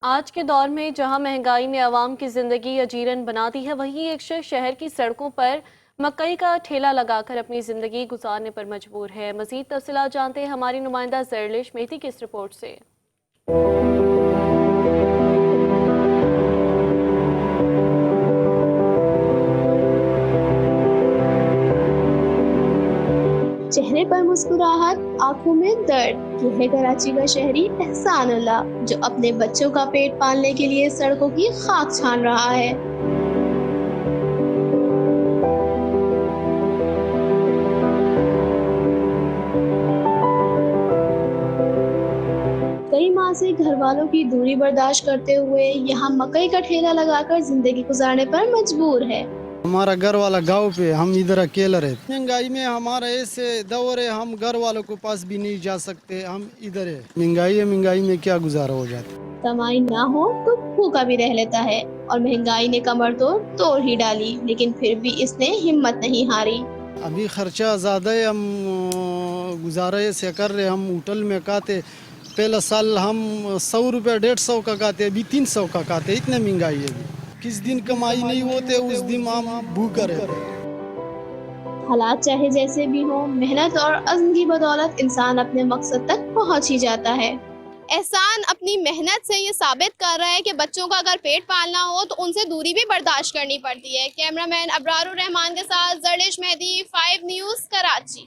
आज के दौर में जहां महंगाई ने आवाम की जिंदगी अजीरन बना दी है, वहीं एक शख्स शहर की सड़कों पर मकई का ठेला लगाकर अपनी जिंदगी गुजारने पर मजबूर है। मजीद तफसीलात जानते हैं हमारी नुमाइंदा जरलिश मेहती की इस रिपोर्ट से। चेहरे पर मुस्कुराहट, आंखों में दर्द। ये है कराची का शहरी एहसान अल्लाह, जो अपने बच्चों का पेट पालने के लिए सड़कों की खाक छान रहा है। कई माह से घर वालों की दूरी बर्दाश्त करते हुए यहाँ मकई का ठेला लगाकर जिंदगी गुजारने पर मजबूर है। हमारा घर वाला गांव पे, हम इधर अकेले रहते। महंगाई में हमारा ऐसे दौर है, हम घर वालों के पास भी नहीं जा सकते, हम इधर है। महंगाई है, महंगाई में क्या गुजारा हो जाता। कमाई ना हो तो भूखा भी रह लेता है, और महंगाई ने कमर तो तोड़ ही डाली, लेकिन फिर भी इसने हिम्मत नहीं हारी। अभी खर्चा ज़्यादा है, हम गुजारा ऐसे कर रहे। हम होटल में खाते, पहला साल हम 100 रुपये 150 का खाते, अभी 300 का खाते। इतने महंगाई है अभी। किस दिन कमाई नहीं होते उस दिन हम भूखा रहते। हालात चाहे जैसे भी हो, मेहनत और अज़्म की बदौलत इंसान अपने मकसद तक पहुंच ही जाता है। एहसान अपनी मेहनत से ये साबित कर रहा है कि बच्चों का अगर पेट पालना हो तो उनसे दूरी भी बर्दाश्त करनी पड़ती है। कैमरामैन अबरारुर रहमान के साथ जरलिश मेहदी, 5 न्यूज़, कराची।